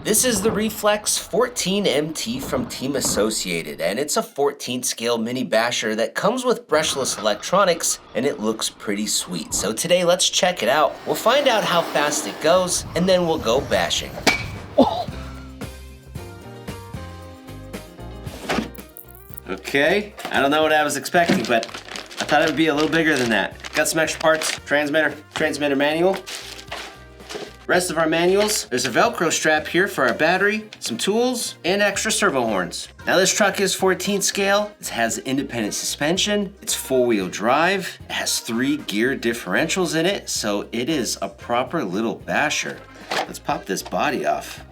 This is the Reflex 14MT from Team Associated, and it's a 14th scale mini basher that comes with brushless electronics, and it looks pretty sweet. So today, let's check it out. We'll find out how fast it goes, and then we'll go bashing. Okay, I don't know what I was expecting, but I thought it would be a little bigger than that. Got some extra parts, transmitter manual. Rest of our manuals, there's a Velcro strap here for our battery, some tools, and extra servo horns. Now this truck is 14th scale, it has independent suspension, it's 4-wheel drive, it has 3 gear differentials in it, so it is a proper little basher. Let's pop this body off.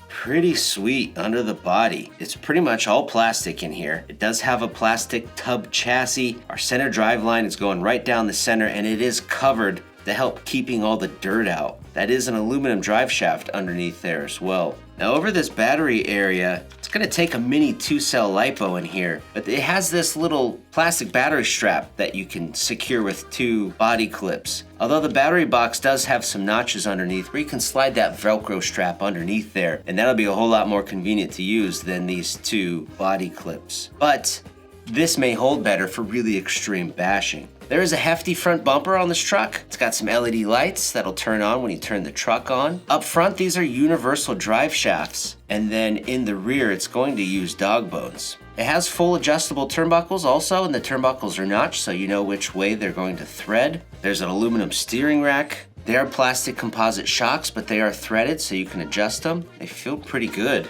Pretty sweet under the body. It's pretty much all plastic in here. It does have a plastic tub chassis. Our center drive line is going right down the center, and it is covered to help keeping all the dirt out. That is an aluminum drive shaft underneath there as well. Now over this battery area, it's gonna take a mini 2-cell LiPo in here, but it has this little plastic battery strap that you can secure with 2 body clips. Although the battery box does have some notches underneath where you can slide that Velcro strap underneath there, and that'll be a whole lot more convenient to use than these 2 body clips. But this may hold better for really extreme bashing. There is a hefty front bumper on this truck. It's got some LED lights that'll turn on when you turn the truck on. Up front, these are universal drive shafts. And then in the rear, it's going to use dog bones. It has full adjustable turnbuckles also, and the turnbuckles are notched so you know which way they're going to thread. There's an aluminum steering rack. They are plastic composite shocks, but they are threaded so you can adjust them. They feel pretty good.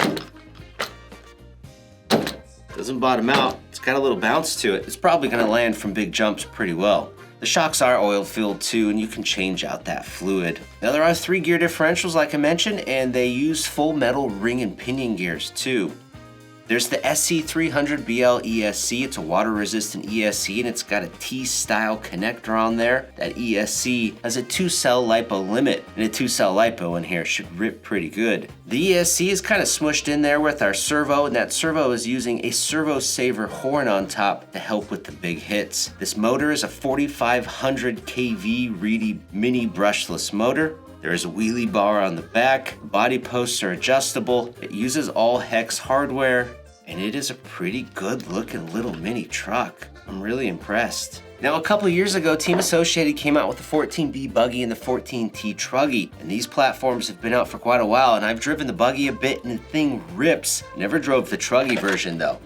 Doesn't bottom out. It's got a little bounce to it. It's probably gonna land from big jumps pretty well. The shocks are oil filled too, and you can change out that fluid. Now there are 3 gear differentials like I mentioned, and they use full metal ring and pinion gears too. There's the SC300BL ESC. It's a water resistant ESC, and it's got a T-style connector on there. That ESC has a 2-cell LiPo limit, and a 2-cell LiPo in here should rip pretty good. The ESC is kind of smushed in there with our servo, and that servo is using a servo saver horn on top to help with the big hits. This motor is a 4500 kV Reedy mini brushless motor. There is a wheelie bar on the back. Body posts are adjustable. It uses all hex hardware, and it is a pretty good looking little mini truck. I'm really impressed. Now a couple years ago, Team Associated came out with the 14B buggy and the 14T truggy, and these platforms have been out for quite a while, and I've driven the buggy a bit and the thing rips. Never drove the truggy version though.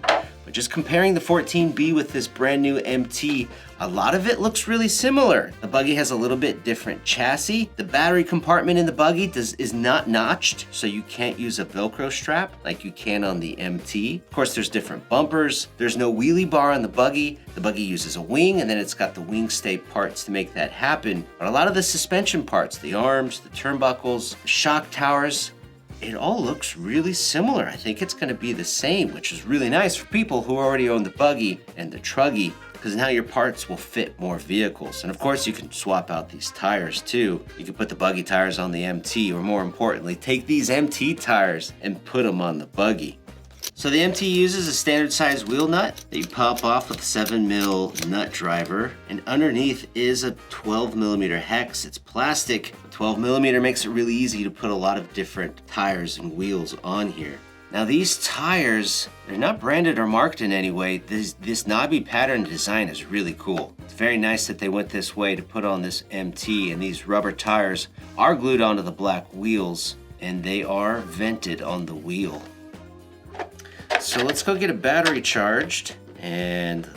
But just comparing the 14B with this brand new MT, a lot of it looks really similar. The buggy has a little bit different chassis. The battery compartment in the buggy is not notched, so you can't use a Velcro strap like you can on the MT. Of course, there's different bumpers. There's no wheelie bar on the buggy. The buggy uses a wing, and then it's got the wing stay parts to make that happen. But a lot of the suspension parts, the arms, the turnbuckles, the shock towers, it all looks really similar. I think it's gonna be the same, which is really nice for people who already own the buggy and the truggy, because now your parts will fit more vehicles. And of course, you can swap out these tires too. You can put the buggy tires on the MT, or more importantly, take these MT tires and put them on the buggy. So the MT uses a standard size wheel nut that you pop off with a 7mm nut driver, and underneath is a 12mm hex. It's plastic. 12mm makes it really easy to put a lot of different tires and wheels on here. Now these tires, they're not branded or marked in any way. This knobby pattern design is really cool. It's very nice that they went this way to put on this MT, and these rubber tires are glued onto the black wheels, and they are vented on the wheel. So let's go get a battery charged, and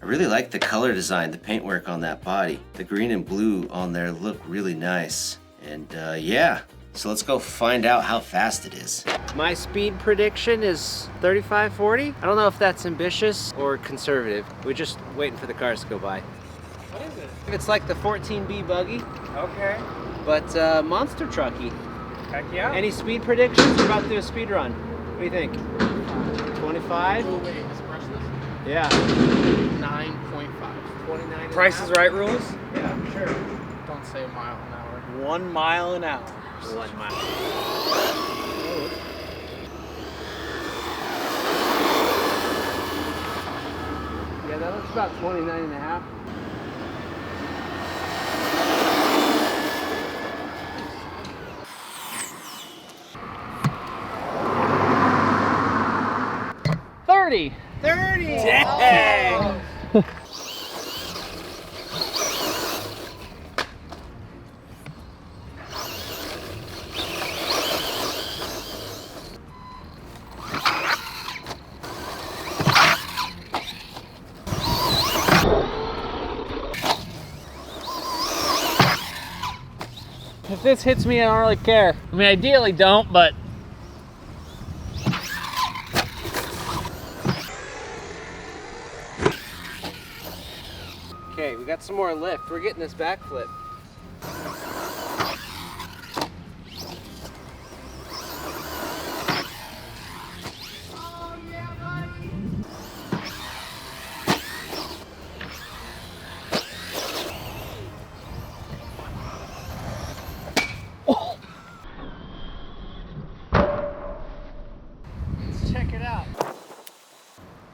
I really like the color design, the paintwork on that body. The green and blue on there look really nice. And yeah, so let's go find out how fast it is. My speed prediction is 35, 40. I don't know if that's ambitious or conservative. We're just waiting for the cars to go by. What is it? It's like the 14B buggy, Okay. but monster trucky. Heck yeah. Any speed predictions? We're about to do a speed run. What do you think? 25? Oh, wait, is brushless? Yeah. 9.5. 29. Price is Right rules? Yeah, sure. Don't say a mile an hour. 1 mile an hour. 1 mile. Yeah, that looks about 29 and a half. 30. 30! Dang! If this hits me, I don't really care. I mean, ideally don't, but. Okay, we got some more lift. We're getting this backflip. Check it out.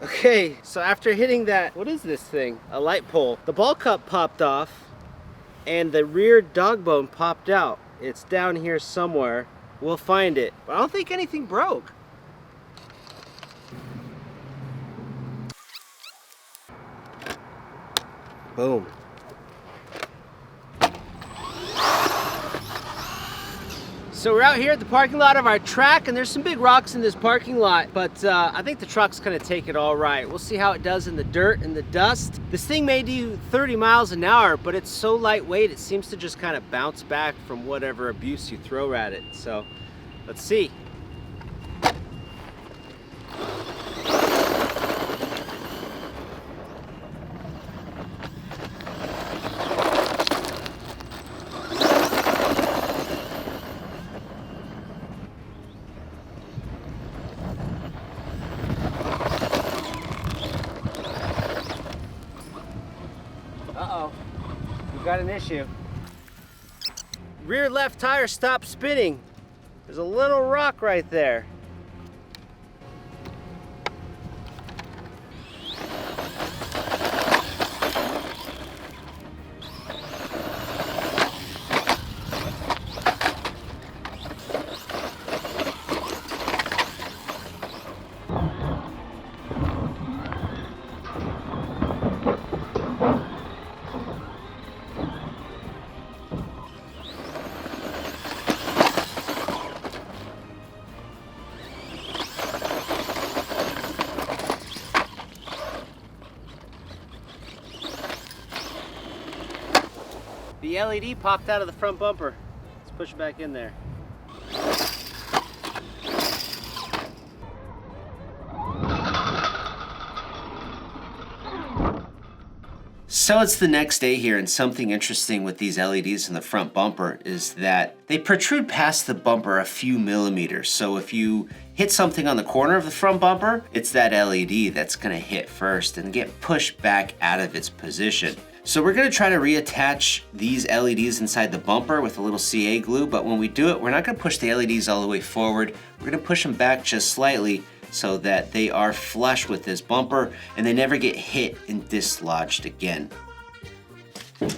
Okay, so after hitting that, what is this thing? A light pole. The ball cup popped off and the rear dog bone popped out. It's down here somewhere. We'll find it. But I don't think anything broke. Boom. So we're out here at the parking lot of our track, and there's some big rocks in this parking lot, but I think the truck's gonna take it all right. We'll see how it does in the dirt and the dust. This thing may do 30 miles an hour, but it's so lightweight, it seems to just kind of bounce back from whatever abuse you throw at it. So let's see. Uh-oh, we've got an issue. Rear left tire stopped spinning. There's a little rock right there. The LED popped out of the front bumper. Let's push it back in there. So it's the next day here, and something interesting with these LEDs in the front bumper is that they protrude past the bumper a few millimeters. So if you hit something on the corner of the front bumper, it's that LED that's gonna hit first and get pushed back out of its position. So we're gonna try to reattach these LEDs inside the bumper with a little CA glue, but when we do it, we're not gonna push the LEDs all the way forward. We're gonna push them back just slightly so that they are flush with this bumper and they never get hit and dislodged again.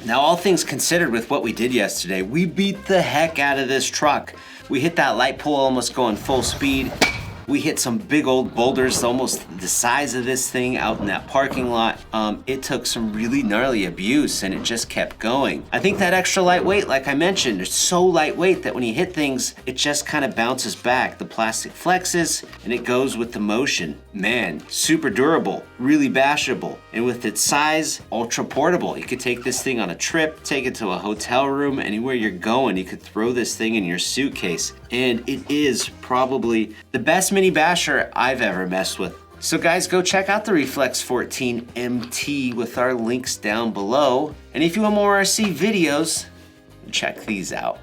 Now, all things considered with what we did yesterday, we beat the heck out of this truck. We hit that light pole almost going full speed. We hit some big old boulders almost the size of this thing out in that parking lot. It took some really gnarly abuse and it just kept going. I think that extra lightweight, like I mentioned, it's so lightweight that when you hit things, it just kind of bounces back. The plastic flexes and it goes with the motion. Man, super durable, really bashable. And with its size, ultra portable. You could take this thing on a trip, take it to a hotel room, anywhere you're going, you could throw this thing in your suitcase. And it is probably the best mini basher I've ever messed with. So guys, go check out the Reflex 14MT with our links down below. And if you want more RC videos, check these out.